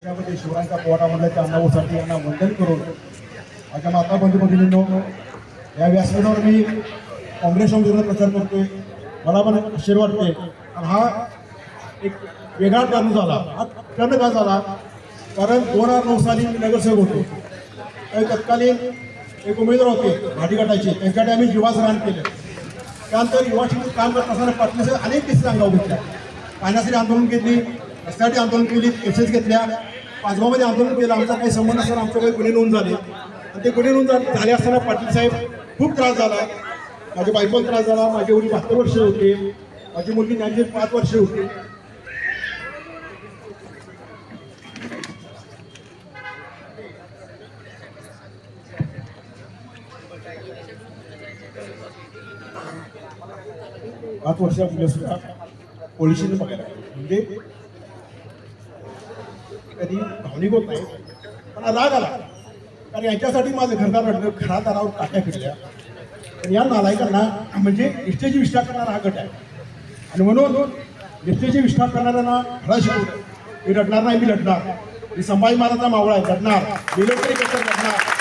त्यामध्ये शिवरायांच्या पोवाटामधल्या त्या अण्णाभाऊसाठी यांना वंदन करून माझ्या माता बंधू भगिनींनो, या व्यासपीठावर मी काँग्रेसच्या विरोधात प्रचार करतोय. मला पण आश्चर्य वाटते. आणि हा एक वेगळा टर्न झाला. हा टर्न का झाला? कारण 2009 साली मी नगरसेवक होतो. काही तत्कालीन एक उमेदवार होते भाटी गटाचे, त्यांच्याकडे आम्ही जीवाचं रान केलं. त्यानंतर युवा शिक्षण काम करत असताना पाटणीचे अनेक केसेस अंगावर घेतल्या. पाण्यासाठी आंदोलन केली, रस्त्यासाठी आंदोलन केली, केसेस घेतल्या. पाचगावमध्ये आंदोलन केलं. आमचा काही संबंध असताना आमच्याकडे गुन्हे नोंद झाले. आणि ते गुन्हे नोंद झाले असताना पाटील साहेब खूप त्रास झाला. माझ्या बायकोला त्रास झाला. माझी एवढी 72 वर्ष होते. माझी मुलगी त्यांची 5 वर्ष होती. मुलं सुद्धा पोलिसांनी बघायला म्हणजे कधी भावनिक होत नाही, पण राग आला. कारण यांच्यासाठी माझं घरदार रडलं, घरादारावर टाक्या फिरल्या. तर या नालायकांना म्हणजे निष्ठेची विष्ठा करणारा हा गट आहे. आणि म्हणून निष्ठेची विष्ठा करणाऱ्यांना खरा शिकवलं. मी रडणार नाही, मी लढणार. मी संभाजी महाराजांचा मावळा आहे, लढणार. मिलिटरी कशा लढणार.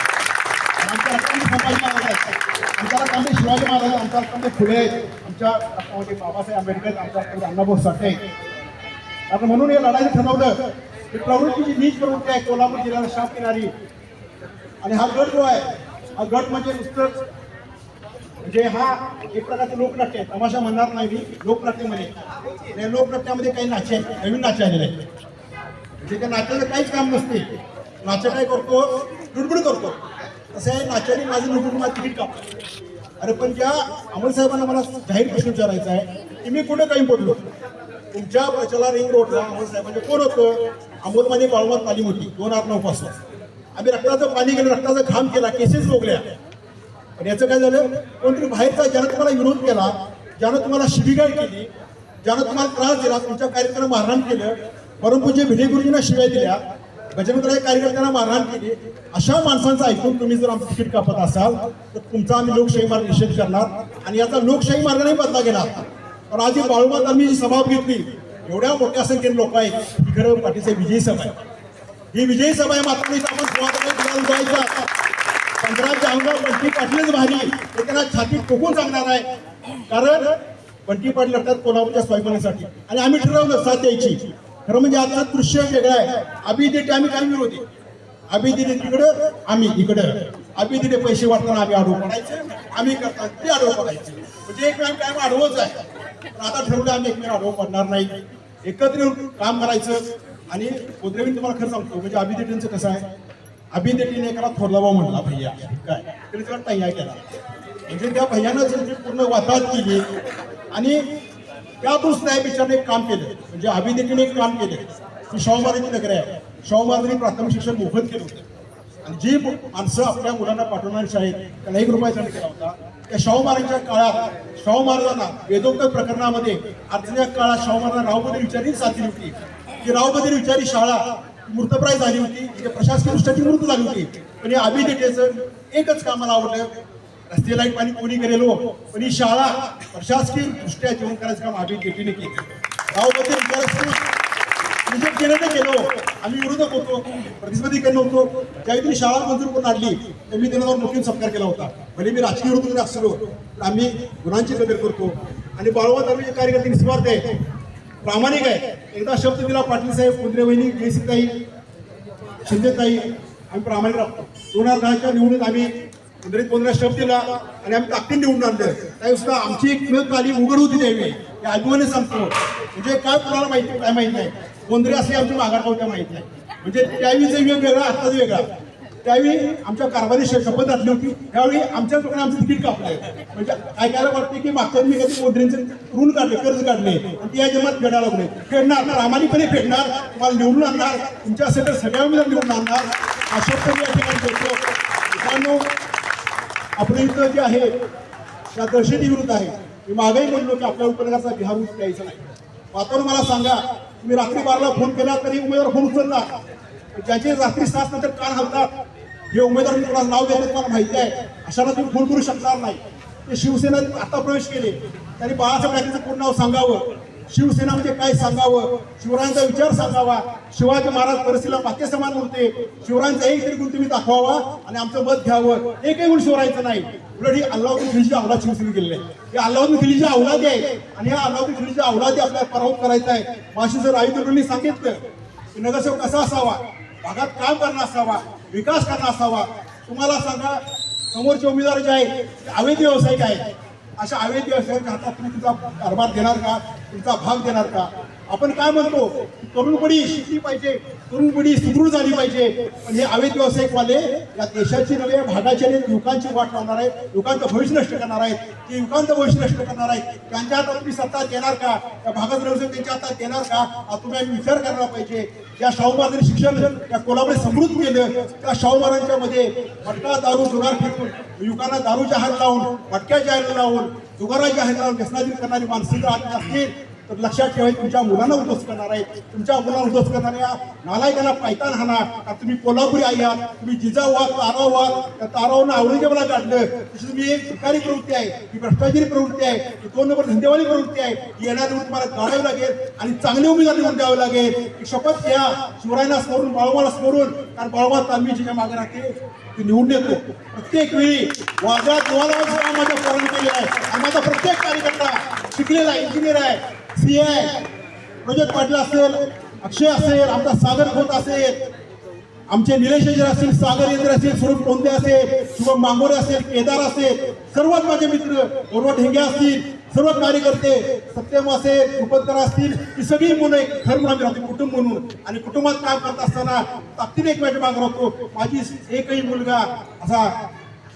आमच्या रक्तामध्ये संभाजी महाराज आहेत, आमच्या रक्तामध्ये शिवाजी महाराज, आमच्या रक्तामध्ये फुले आहेत, आमच्या रक्तामध्ये बाबासाहेब आंबेडकर, आमच्या रक्तामध्ये अण्णाभाऊ साठे. आता म्हणून हे लढायला ठरवलं की प्रवृत्तीची नीच प्रवृत्ती आहे कोल्हापूर जिल्ह्याला शाप किनारी. आणि हा गट जो आहे, हा गट म्हणजे नुसतंच म्हणजे हा एक प्रकारचं लोकनाट्य आहे. तमाशा म्हणणार नाही मी, लोकनाट्यामध्ये. या लोकनाट्यामध्ये काही नाचे आहेत, नवीन नाचे आलेले आहेत. म्हणजे त्या नाट्याचं काहीच काम नसते. नाचं काय करतो, लुडबुड करतो. तसं आहे, नाच्याने माझं लुडबुड मला तिकीट कापतो. अरे पण ज्या अमोल साहेबांना मला जाहीर प्रश्न विचारायचा आहे की मी कुठे काही पडलो. तुमच्या प्रचाला रिंग रोडला अमोल साहेबांचे कोण होतं? अमोलमध्ये बाळूमात तालीम होती 2009 पासून. आम्ही रक्ताचं पाणी केलं, रक्ताचा घाम केला, केसेस भोगल्या. पण याचं काय झालं? कोणतरी बाहेरचा ज्यानं तुम्हाला विरोध केला, ज्यानं तुम्हाला शिबिगाळ केली, ज्यानं तुम्हाला त्रास दिला, तुमच्या कार्यकर्त्यांना मारहाण केलं, परमपूज्य भिडे गुरुजींना शिव्या दिल्या, गजनंतराय कार्यकर्त्यांना मारहाण केली, अशा माणसांचं ऐकून तुम्ही जर आमचं तिकीट कापत असाल तर तुमचा आम्ही लोकशाही मार्ग निषेध करणार. आणि याचा लोकशाही मार्ग नाही बदला घेणार. पण आज ही बाळूमात आम्ही जी सभा घेतली, एवढ्या मोठ्या संख्येने लोक आहेत, ही खरं पाठीची विजयी सभा आहे. ही विजयी सभा आहे. मात्र आपण जायचा 15 आमदार बंटी पाटीलच भारी हे त्यांना छातीत ठोकून सांगणार आहे. कारण बंटी पाटील लढतात कोल्हापूरच्या स्वाभिमानासाठी आणि आम्ही ठरवलं साथ द्यायची. खरं म्हणजे आजचं दृश्य वेगळं आहे. अभिदेटे आम्ही काय विरोधी, अभिदेटे तिकडं, आम्ही इकडं. अभिदेटे पैसे वाटताना आम्ही आडवं पडायचं, आम्ही करताना ते आडवं पडायचं. म्हणजे एक काय आडवंच आहे. पण आता ठरवलं आम्ही एकमेकांना आडवं पडणार नाही, एकत्र येऊन काम करायचं. आणि कोद्रेवीन तुम्हाला खरं सांगतो, म्हणजे अभिदेटेंचं कसं आहे, अभिदेटीने एकाला थोरला भाऊ म्हणला भैया काय तरी त्याला टैया केला. म्हणजे त्या भैयानं जर पूर्ण वाताहत केली आणि त्यातूनच त्या बिचाराने एक काम केलं. म्हणजे अभिदेटीने एक काम केलं की शाहू महाराजांची नगर आहे, शाहू महाराजांनी प्राथमिक शिक्षण मोफत केलं होतं. आणि जी माणसं आपल्या मुलांना पाठवणारी शाळेत त्याला 1 रुपया दंड केला होता. त्या शाहू महाराजांच्या काळात शाहू महाराजांना वेदोक्त प्रकरणामध्ये अडचणीच्या काळात शाहू महाराजांना रावबहादूर विचारी साथ दिली होती. की रावबहादूर विचारी शाळा मृतप्राय झाली होती, म्हणजे प्रशासकीय दृष्ट्याची मृत झाली होती. पण या अभिदेटेचं एकच कामाला आवडलं, रस्ते लाईट पाणी कोणी करेलो, पण ही शाळा प्रशासकीय दृष्ट्या जीवन करायचं काम अभिदेटीने केलं. रावबहादूर विचाराचं म्हणजे केलं केलो. आम्ही विरोधक होतो, प्रतिस्पर्धी केलं नव्हतो. ज्यावेळी तुम्ही शाळा मंजूर करून आणली तर मी त्यांना मोठीन सत्कार केला होता. म्हणजे मी राजकीय विरोध असलो तर आम्ही गुणांची कदर करतो. आणि बाळूमात आम्ही कार्यकर्ते निस्वार्थ आहे, प्रामाणिक आहे. एकदा शब्द दिला पाटील साहेब, कुंद्रेवहिनी, जयसिंगताई, शिंदेताई, आम्ही प्रामाणिक राहतो. 2010च्या निवडणूक आम्ही कुंद्रेत 15 शब्द दिला आणि आम्ही ताकदीने निवडून आणलं. त्यावेळी सुद्धा आमची एक मिळत आली उघड होती त्यावेळी, या अभिमाने सांगतो. म्हणजे काय कोणाला माहिती काय माहित नाही, कोंद्रे असली आमची माघार होत्या माहित नाही. म्हणजे त्यावेळीचं वेगळा, आत्ताच वेगळा. त्यावेळी आमच्या कारभारी शपथ घातली होती, त्यावेळी आमच्या लोकांनी आमचं तिकीट कापलंय. म्हणजे ऐकायला वाटते की मागच्या मी कधी कोंद्रेंचे ऋण काढले, कर्ज काढले आणि त्या जन्मात फेडायला लागले. फेडणार, प्रामाणिकपणे फेडणार, तुम्हाला निवडून आणणार, तुमच्या असेल तर सगळ्या उमेदवार निवडून आणणार. अशा तरी या ठिकाणी देतो. मित्रांनो, आपल्या इथं जे आहे त्या दहशती विरुद्ध आहे. मी मागेही म्हणलो की आपल्या उपनगराचा बिहार ऊस द्यायचा नाही. मात्र मला सांगा, तुम्ही रात्री 12ला फोन केला तरी उमेदवार फोन उचलला. ज्याचे रात्री 7 नंतर कान हलतात, हे उमेदवार मी तुम्हाला नाव देण्यात मला माहिती आहे, अशाला तुम्ही फोन करू शकणार नाही. ते शिवसेनेत आता प्रवेश केले, त्यांनी बाळासाहेब ठाकरेंचं पूर्ण नाव सांगावं. शिवसेना म्हणजे काय सांगावं, शिवरायांचा विचार सांगावा, शिवाजी महाराज परिस्थितीला माते समान होते, शिवरायांचा एक तरी गुण तुम्ही दाखवावा आणि आमचं मत घ्यावं. एकही गुण शिवरायांचं नाही, उलट ही अल्लाउद्दीन खिलजी अवलाद शिवसेने केलेली आहे. हे अल्लाउद्दीन खिलजी अवलादी आहे आणि या अल्लाउद्दीन खिलजी अवलादी आपल्याला पराभूत करायचा आहे. माशी सर आयुर्वेदांनी सांगितलं की नगरसेवक कसा असावा, भागात काम करणं असावा, विकास करणं असावा. तुम्हाला सांगा, समोरचे उमेदवार जे आहे ते अवैध व्यावसायिक आहेत. अशा अवैध व्यवसायाच्या हातात तुम्ही तुमचा कारभार देणार का, तुमचा भाग देणार का? आपण काय म्हणतो, तरुण पिढी शिकली पाहिजे, तरुण पिढी सुदृढ झाली पाहिजे. पण हे अवैध व्यावसायिकवाले या देशाची नव्हे, भागाची आणि युवकांची वाट लावणार आहेत, युवकांचं भविष्य नष्ट करणार आहेत. ते युवकांचं भविष्य नष्ट करणार आहेत. त्यांच्या हातात तुम्ही सत्ता देणार का? त्या भागात व्यवसाय त्यांच्या हातात देणार का? हा तुम्ही विचार करायला पाहिजे. या शाहू महाराजांनी शिक्षण या कोल्हापूर समृद्ध केलं. त्या शाहू महाराजांच्या मध्ये मटका दारू जुगार फेकून युवकांना दारूच्या हात लावून, मटक्याच्या हात लावून, जुगाराच्या हात लावून व्यसनाधीन करणारी माणसं जर आली असतील तर लक्षात ठेवा, तुमच्या मुलांना उद्ध्वस्त करणार आहे. तुमच्या मुलांना उद्ध्वस्त करणाऱ्या नालायकांना पायतान हाना. तुम्ही कोल्हापुरी आहात, तुम्ही जिजाऊ आहात, ताराव आहात. त्या तारावनं औरंगजेबाला काढलं. तशी तुम्ही एक सरकारी प्रवृत्ती आहे, ही भ्रष्टाचारी प्रवृत्ती आहे, ही 2 नंबर धंदेवाली प्रवृत्ती आहे. येणारी तुम्हाला काढावी लागेल आणि चांगले उमेदवार निवडून द्यावे लागेल. ही शपथ घ्या, शिवरायांना स्मरून, बाळोमाला स्मरून. कारण बाळोमा तालमी जिच्या मागे राहते ते निवडून येतो. प्रत्येक वेळी वादात माझ्या पोरांनी केलेला आहे आणि माझा प्रत्येक कार्यकर्ता शिकलेला आहे, इंजिनियर आहे, सी आहे. प्रजोत पाटील असेल, अक्षय असेल, आमचा सागर खोत असेल, आमचे निलेश असतील, सागर येंद्र असेल, स्वरूप कोंदे असेल, शुभम मांगोरे असेल, केदार असेल, सर्वच माझे मित्र, गौरव ढेंगे असतील, सर्व कार्यकर्ते, सत्यम असेल, उपकर असतील, ही सगळी मुलं एक घर म्हणून राहते, कुटुंब म्हणून. आणि कुटुंबात काम करत असताना ताकदीने एक माझ्या मागे राहतो. माझी एकही मुलगा असा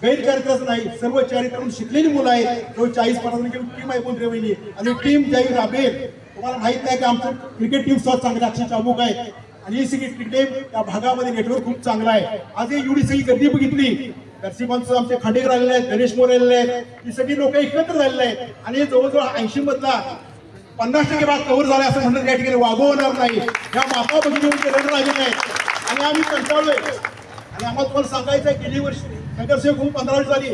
गैरचारित्रच नाही, सर्व चारित्र्यातून शिकलेली मुलं आहेत. जो 40-50 टीम आहे बोंद्रे वहिनी आणि टीम ज्यावेळी राबेल. तुम्हाला माहित नाही की आमचं क्रिकेट टीम सुद्धा चांगली अक्षय चाबूक आहे आणि ही सगळी क्रिकेट त्या भागामध्ये नेटवर्क खूप चांगला आहे. आज एवढी सगळी गर्दी बघितली, दर्शकांचं आमचे खांडेकर आलेले आहेत, गणेश मोरे आलेले आहेत, ही सगळी लोक एकत्र झालेले आहेत आणि जवळजवळ 80 मधला 50% भाग कव्हर झाला असं म्हणत या ठिकाणी वागवणार नाही. या माता भगिनीचे रन राहिले नाहीत आणि आम्ही कंटाळलोय. आणि आम्हाला तुम्हाला सांगायचं आहे, गेली वर्षी नगरसेवक होऊन 15 वर्ष झाली.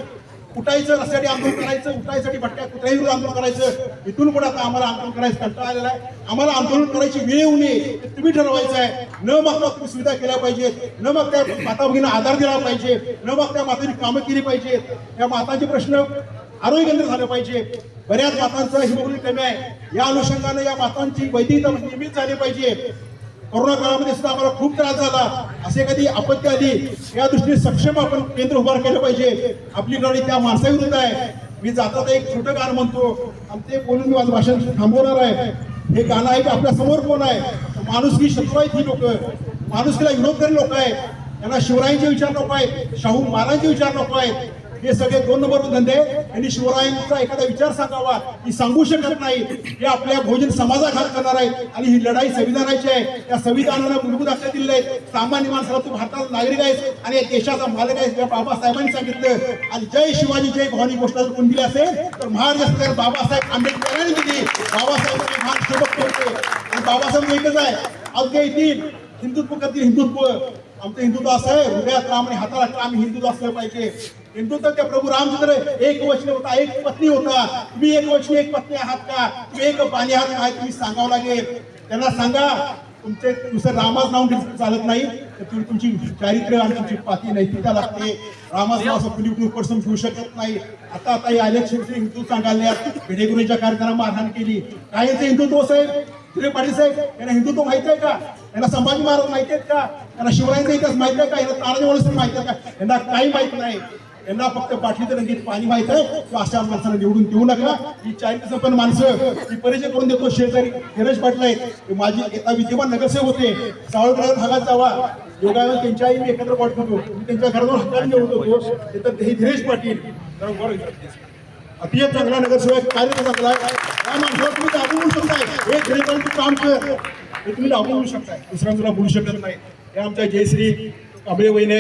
उठायचं, रस्त्यासाठी आंदोलन करायचं, उठायसाठी भटक्या कुठल्याही विरुद्ध आंदोलन करायचं. इथून पण आता आम्हाला आंदोलन करायचं कंटाळा आलेला आहे. आम्हाला आंदोलन करायची वेळ येऊ नये तुम्ही ठरवायचं आहे. न मागता तुम्ही सुविधा केल्या पाहिजेत, न मागता माता भगिनींना आधार दिला पाहिजे, न मागता मातांनी कामं केली पाहिजेत. या मातांचे प्रश्न आरोग्य केंद्र झालं पाहिजे. बऱ्याच मातांचं हिमोग्लोबिन कमी आहे, या अनुषंगाने या मातांची वैद्यकीय तपासणी नियमित झाली पाहिजे. कोरोना काळामध्ये सुद्धा आम्हाला खूप त्रास झाला, असे कधी आपत्ती आली या दृष्टीने सक्षम आपण केंद्र उभार केलं पाहिजे. आपली लढाई त्या माणसाविरुद्ध आहे. मी जाता एक छोटं गाणं म्हणतो आणि ते बोलून मी माझं भाषण थांबवणार आहे. हे गाणं आहे की आपल्या समोर कोण आहे, माणुसकी शत्रू आहेत ही लोक, माणुसकीला विरोध करणारे लोक आहेत. त्यांना शिवरायांचे विचार नको आहेत, शाहू महाराजांचे विचार नको आहेत. हे सगळे 2 नंबर धंदे. यांनी शिवरायांचा एखादा विचार सांगावा, ही सांगू शकत नाही. हे आपल्या बहुजन समाजाघात करणार आहेत आणि ही लढाई संविधानाची आहे. त्या संविधानाला मूलभूत हक्क दिलेले आहेत. सामान्य माणसाला तू भारताचा नागरिक आहेस आणि या देशाचा मालक आहेस, या बाबासाहेबांनी सांगितलं. आणि जय शिवाजी जय भवानी गोष्ट जर कोण दिली असेल तर महाराष्ट्र बाबासाहेब आंबेडकरांनी दिली. बाबासाहेबांनी महान सेवक होते आणि बाबासाहेब एकच आहे. अवघ्या येथील हिंदुत्व करतील हिंदुत्व. आमचं हिंदुत्व असं आहे, हृदयात राम आणि हाताला काम. हिंदुत्व असलं पाहिजे. हिंदुत्व त्या प्रभू रामचंद्र एक वचनी होता, एक पत्नी होता. तुम्ही एक वचनी एक पत्नी आहात का? तुम्ही एक बाणी आहात काय? तुम्ही सांगावं लागेल. त्यांना सांगा तुमचे दुसरं रामाच नाव चालत नाही, तर तुम्ही तुमची चारित्र्य आणि तुमची पाती नैतिकता लागते. रामाच नाव असं कुणी पर्सन घेऊ शकत नाही. आता या इलेक्शन हिंदू सांगायला भिडेगुरीच्या कार्यक्रमाला मारहाण केली. काय याचं हिंदुत्व साहेब? धीरे पाटील साहेब, यांना हिंदुत्व माहिती आहे का? यांना संभाजी महाराज माहिती आहेत का? यांना शिवरायांचा इतिहास माहिती आहे का? यांना तानाजी मालुसरे माहिती आहे का? यांना काही माहित नाही. यांना फक्त बाटलीचं रंगीत पाणी माहित आहे. अशा माणसाला निवडून देऊ नका. ही 40 पण माणसं मी परिचय करून देतो. शेजारी धीरज पाटील आहेत, माझी एका विद्यमान नगरसेवक होते. सावळगाव भागात जावा, योगायोग त्यांच्याही मी एकत्र वाटत होतो. मी त्यांच्या घरावर हक्काने निवडत होतो. तर हे धीरज पाटील अतिशय चांगला नगरसेवक, कार्य चांगला आहे. या माणसाला तुम्ही दाबून बोलू शकताय. हे धीरज पाटील तू काम कर, हे तुम्ही दाबून बोलू शकताय. दुसऱ्यांना बोलू शकत नाही. हे आमच्या जयश्री कांबळे वहिनी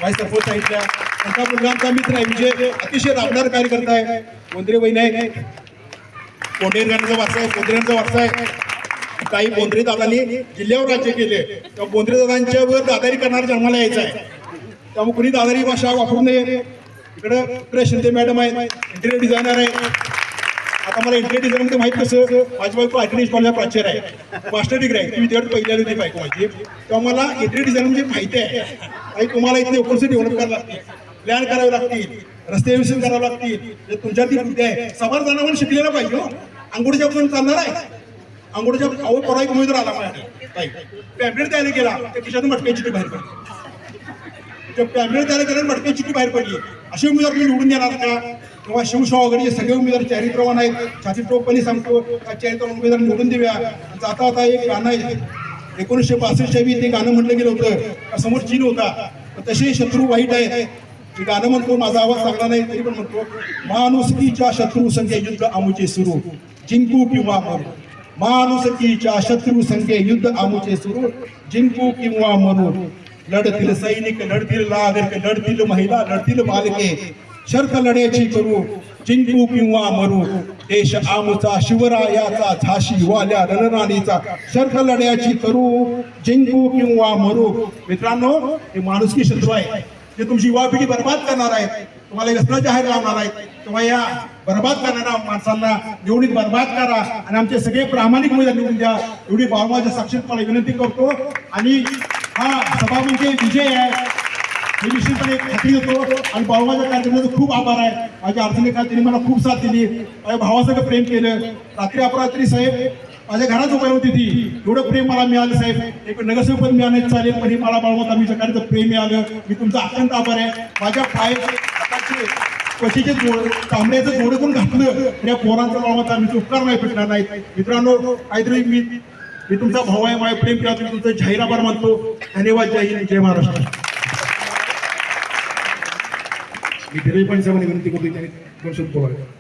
वाईस सरपंच सांगितल्या. त्यांचा मुलगांचा मित्र आहे विजय, अतिशय राबणारा कार्यकर्ता आहे. बोंद्रे वहिनी आहे, कोंडेकरांचा वारसा आहे, बोंद्रेंचा वारसा आहे. काही बोंद्रे दादांनी जिल्ह्यावर राज्य केले, त्या बोंद्रे दादांच्यावर दादारी करणारा जन्माला यायचा आहे. त्यामुळे कुणी दादारी भाषा वापरू नये. इकडे शिंदे मॅडम आहेत, इंटिरियर डिझायनर आहे. आता मला इंटेरियर डिझाईनमध्ये माहित कसं, माझी बायको आर्किटेक्ट कॉलेजला प्राचार्य आहे, मास्टर डिग्री आहे, ती विद्यार्थी पहिल्या होती बायको माझी, तेव्हा मला इंटेरियर डिझाईन म्हणजे माहिती आहे. आणि तुम्हाला इथे उपस्थित डेव्हलप करावं लागतील, प्लॅन करावे लागतील, रस्ते व्यवस्थित करावे लागतील. तुमच्या ती बुद्धी आहे, सवार जाणं शिकलेला पाहिजे. अंघोळीच्या पासून चालणार आहे. अंघोळीच्या अहो परवा एक उमेदवार आला माझ्याकडे, पॅम्पलेट तयारी केला, त्या खिशातून मटक्याची चिठ्ठी बाहेर पडली. पॅम्पलेट तयारी केल्याने मटक्याची चिठ्ठी बाहेर पडली. असे उमेदवार तुम्ही निवडून देणार का? किंवा शिवशाह वगैरे सगळे उमेदवार चारित्र्यवान आहेत, छाती टोकपणे सांगतो त्या चारित्र्यवान उमेदवार निवडून देऊया. जाता आता एक गाणं आहे 1962 ते गाणं म्हटलं गेलं होतं, समोर चीन होता, तसे शत्रू वाईट आहे. मी गाणं म्हणतो, माझा आवाज चांगला नाही तरी पण म्हणतो, माणुसकीच्या शत्रू संगे युद्ध आमुचे सुरू, जिंकू किंवा मरू. माणुसकीच्या शत्रू संगे युद्ध आमुचे सुरू, जिंकू किंवा मरू. लढतील सैनिक, लढतील नागरिक, लढतील महिला, लढतील बालके, शर्त लढ्याची करू, जिंकू किंवा मरू. देश आमचा शिवरायाचा, झाशी वाल्या रणराणीचा, शर्त लढ्याची करू, जिंकू किंवा मरू. मित्रांनो, हे माणुसकी शत्रू आहे, ते तुमची युवा पिढी बर्बाद करणार आहे, तुम्हाला व्यसना जाहीर लावणार आहे. तेव्हा या बर्बाद करणाऱ्या माणसांना निवडीत बर्बाद करा आणि आमचे सगळे प्रामाणिक उमेदवार निवडून द्या, एवढी बाळमाच्या साक्षीत मला विनंती करतो. आणि हा सभा म्हणजे विजय आहे हे निश्चितपणे खात्री देतो. आणि बाळमाच्या कार्यक्रमाचा खूप आभार आहे. माझ्या अडचणी काल त्यांनी मला खूप साथ दिली, माझ्या भावासंग प्रेम केलं. रात्री अपरात्री साहेब माझ्या घरात उभी होती, ती एवढं प्रेम मला मिळालं साहेब. एक नगरसेवक पण मिळालं चालेल, पण हे मला बाळमात आम्ही सकाळचं प्रेम मिळालं. मी तुमचा अत्यंत आभार आहे. माझ्या त्वचेचे चांबड्याचं जोडं पण घातलं या पोरांचा बाळमात आम्ही उपकार नाही भेटणार नाहीत. मित्रांनो, काहीतरी मी तुमचा भाऊ आहे, माझ्या प्रेम केला, तुम्ही तुमचं जाहीर आभार मानतो. धन्यवाद. जय हिंद, जय महाराष्ट्र. मी दिलीप पण विनंती करतो, त्याने दोन शब्द बोलावे.